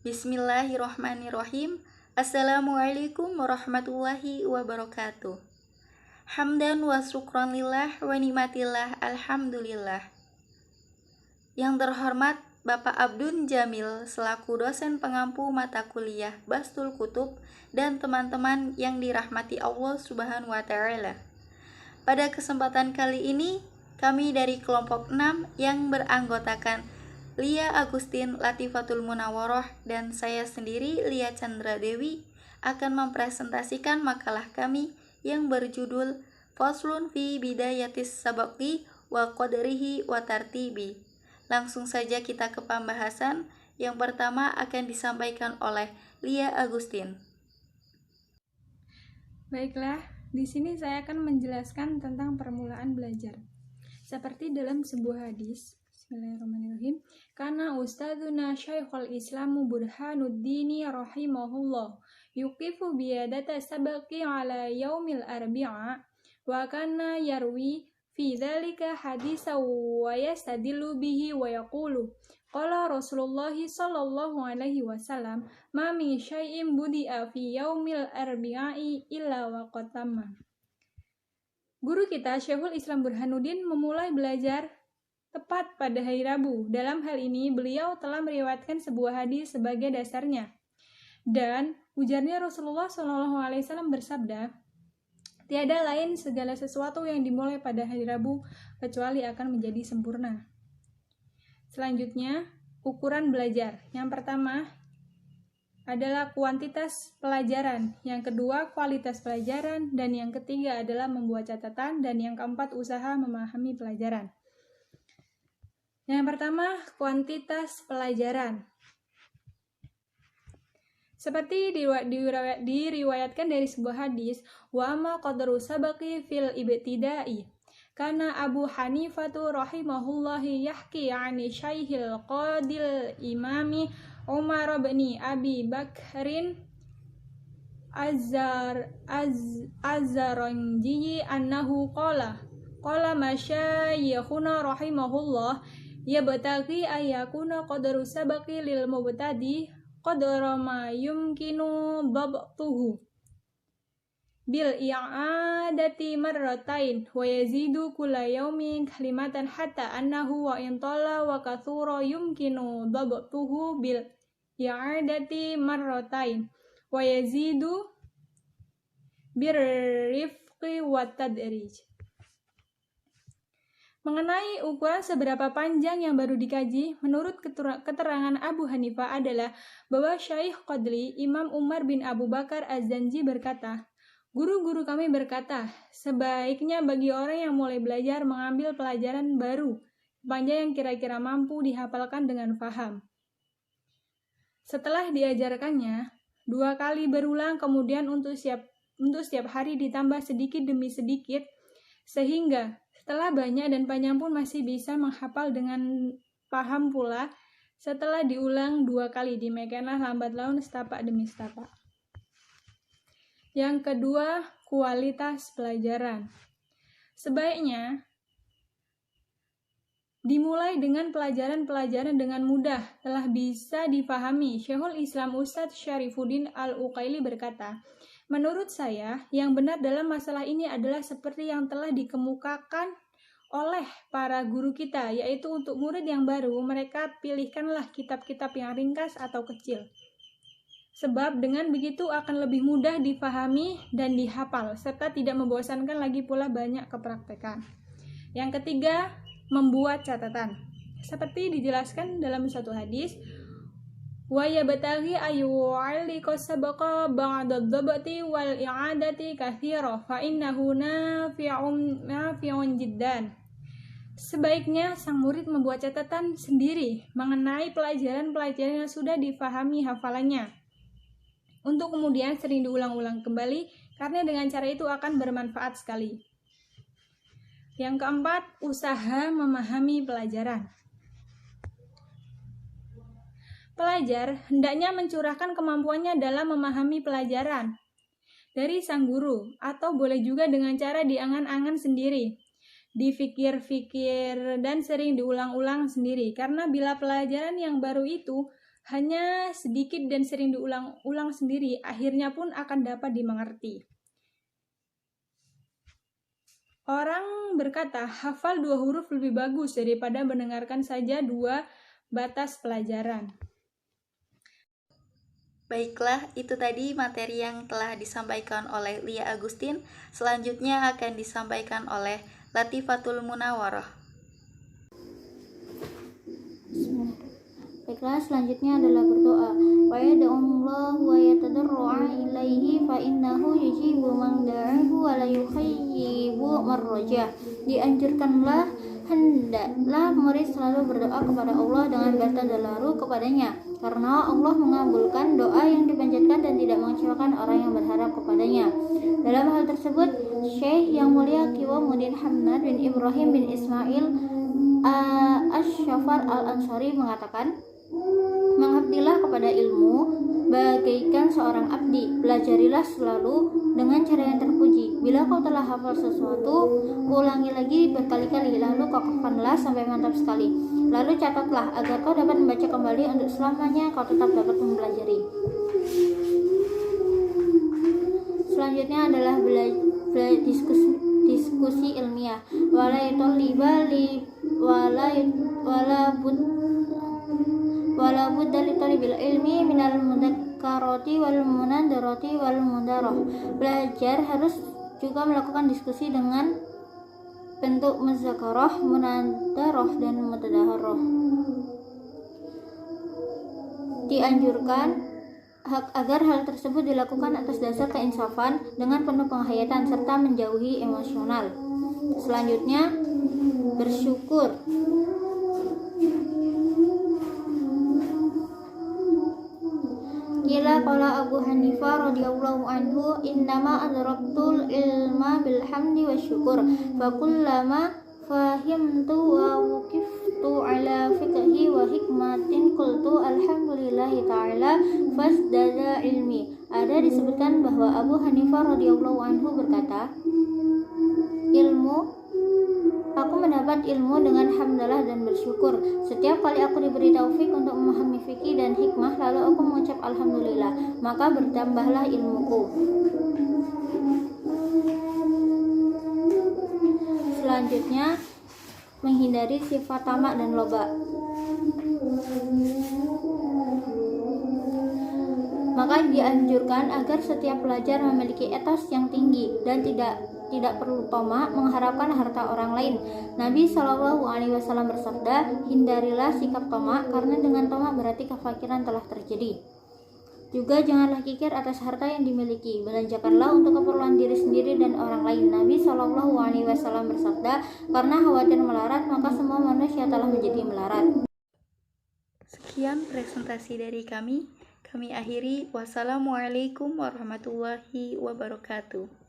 Bismillahirrahmanirrahim. Assalamualaikum warahmatullahi wabarakatuh. Hamdan wa syukran lillah wa nikmatillah alhamdulillah. Yang terhormat Bapak Abdun Jamil selaku dosen pengampu mata kuliah Bastul Kutub dan teman-teman yang dirahmati Allah Subhanahu wa taala. Pada kesempatan kali ini, kami dari kelompok 6 yang beranggotakan Lia Agustin Latifatul Munawwaroh dan saya sendiri Lia Chandra Dewi akan mempresentasikan makalah kami yang berjudul Faslun fi Bidayatis Sabaqi wa Qadrihi wa Tartibi. Langsung saja kita ke pembahasan. Yang pertama akan disampaikan oleh Lia Agustin. Baiklah, di sini saya akan menjelaskan tentang permulaan belajar. Seperti dalam sebuah hadis, Bismillahirrahmanirrahim. Karena Ustadzuna Syekhul Islamu Burhanuddini rahimahullah yuqifu biyadata sabaqi ala yaumil arbi'a wa kana yarwi fi dzalika haditsa wa yastadillu bihi wa yaqulu qala Rasulullah sallallahu alaihi wasallam ma min syai'in budi'a fi yaumil arbi'i illa wa qad tamma. Guru kita Syekhul Islam Burhanuddin memulai belajar tepat pada hari Rabu. Dalam hal ini, beliau telah meriwayatkan sebuah hadis sebagai dasarnya. Dan ujarnya Rasulullah SAW bersabda, tiada lain segala sesuatu yang dimulai pada hari Rabu kecuali akan menjadi sempurna. Selanjutnya, ukuran belajar. Yang pertama adalah kuantitas pelajaran, yang kedua kualitas pelajaran, dan yang ketiga adalah membuat catatan, dan yang keempat usaha memahami pelajaran. Yang pertama, kuantitas pelajaran. Seperti diriwayatkan dari sebuah hadis, wa ma qadru sabaqi fil ibtida'i. Karena Abu Hanifatu rahimahullahi yahki 'ani Syaikhil Qadil Imami Umar bin Abi Bakrin Az-Zaranji annahu qala masyayikhuna rahimahullah yabtaghi ayakuna qadru sabaqi lil mubtadi qadra ma yumkinu dhabtuhu bil i'adati marratain wa yazidu kulla yawmin kalimatan hatta annahu wa in tala wa kathura yumkinu dhabtuhu bil i'adati marratain wa yazidu birrifqi wa tadrij. Mengenai ukuran seberapa panjang yang baru dikaji, menurut keterangan Abu Hanifah adalah bahwa Syekh Qadli Imam Umar bin Abu Bakar Az-Zanji berkata, guru-guru kami berkata, sebaiknya bagi orang yang mulai belajar mengambil pelajaran baru, panjang yang kira-kira mampu dihafalkan dengan faham. Setelah diajarkannya, 2 kali berulang kemudian untuk setiap hari ditambah sedikit demi sedikit, sehingga setelah banyak dan panjang pun masih bisa menghafal dengan paham pula. Setelah diulang 2 kali, demikianlah lambat laun setapak demi setapak. Yang kedua, kualitas pelajaran. Sebaiknya dimulai dengan pelajaran-pelajaran dengan mudah, telah bisa difahami. Syekhul Islam Ustadz Syarifuddin Al-Uqaili berkata, menurut saya, yang benar dalam masalah ini adalah seperti yang telah dikemukakan oleh para guru kita, yaitu untuk murid yang baru, mereka pilihkanlah kitab-kitab yang ringkas atau kecil. Sebab dengan begitu akan lebih mudah difahami dan dihafal, serta tidak membosankan lagi pula banyak kepraktekan. Yang ketiga, membuat catatan. Seperti dijelaskan dalam satu hadis, wa yabtaghi ayyu'alliqa sabaqa ba'da dhabti wal i'adati katsira fa innahu nafi'un jiddan. Sebaiknya sang murid membuat catatan sendiri mengenai pelajaran-pelajaran yang sudah difahami hafalannya, untuk kemudian sering diulang-ulang kembali, karena dengan cara itu akan bermanfaat sekali. Yang keempat, usaha memahami pelajaran. Pelajar hendaknya mencurahkan kemampuannya dalam memahami pelajaran dari sang guru, atau boleh juga dengan cara diangan-angan sendiri, difikir-fikir dan sering diulang-ulang sendiri. Karena bila pelajaran yang baru itu hanya sedikit dan sering diulang-ulang sendiri, akhirnya pun akan dapat dimengerti. Orang berkata, hafal 2 huruf lebih bagus daripada mendengarkan saja 2 batas pelajaran. Baiklah, itu tadi materi yang telah disampaikan oleh Lia Agustin. Selanjutnya akan disampaikan oleh Latifatul Munawarah. Baiklah, selanjutnya adalah berdoa. Wa yad'ullahu wa yatadarru'a ilaihi fa innahu yujibu man da'ahu wa la yukhayyibu marrajah. Dianjurkanlah hendaklah murid selalu berdoa kepada Allah dengan bertadallaru kepadanya, karena Allah mengabulkan doa yang dipanjatkan dan tidak mengecewakan orang yang berharap kepadanya. Dalam hal tersebut, Syekh Yang Mulia Qiwamuddin Hamad bin Ibrahim bin Ismail Ash-Shafar Al-Ansari mengatakan, mengabdilah kepada ilmu bagaikan seorang abdi. Pelajarilah selalu dengan cara yang terpuji. Bila kau telah hafal sesuatu, ulangi lagi berkali-kali, lalu kokohkanlah sampai mantap sekali. Lalu catatlah agar kau dapat membaca kembali untuk selamanya kau tetap dapat mempelajari. Selanjutnya adalah diskusi ilmiah. Wala budda li talibil ilmi minal mudzakarati wal munadarati wal mudarah. Belajar harus juga melakukan diskusi dengan bentuk muzakarah, munadarah dan mutadaharah. Dianjurkan agar hal tersebut dilakukan atas dasar keinsafan dengan penuh penghayatan serta menjauhi emosional. Selanjutnya, bersyukur. Qila qala Abu Hanifah radhiyallahu anhu, innama adraktul ilma bil hamdi wasyukur, fa kullama fahimtu wa waqiftu ala fiqhi wa hikmatin qultu alhamdulillahi ta'ala fasdada ilmi. Ada disebutkan bahwa Abu Hanifah radhiyallahu anhu berkata, aku mendapat ilmu dengan hamdalah dan bersyukur. Setiap kali aku diberi taufik untuk memahami fikih dan hikmah, lalu aku mengucap alhamdulillah, maka bertambahlah ilmuku. Selanjutnya, menghindari sifat tamak dan loba. Maka dianjurkan agar setiap pelajar memiliki etos yang tinggi dan tidak perlu tamak mengharapkan harta orang lain. Nabi SAW bersabda, hindarilah sikap tamak, karena dengan tamak berarti kefakiran telah terjadi. Juga janganlah kikir atas harta yang dimiliki. Belanjakanlah untuk keperluan diri sendiri dan orang lain. Nabi SAW bersabda, karena khawatir melarat, maka semua manusia telah menjadi melarat. Sekian presentasi dari kami. Kami akhiri. Wassalamualaikum warahmatullahi wabarakatuh.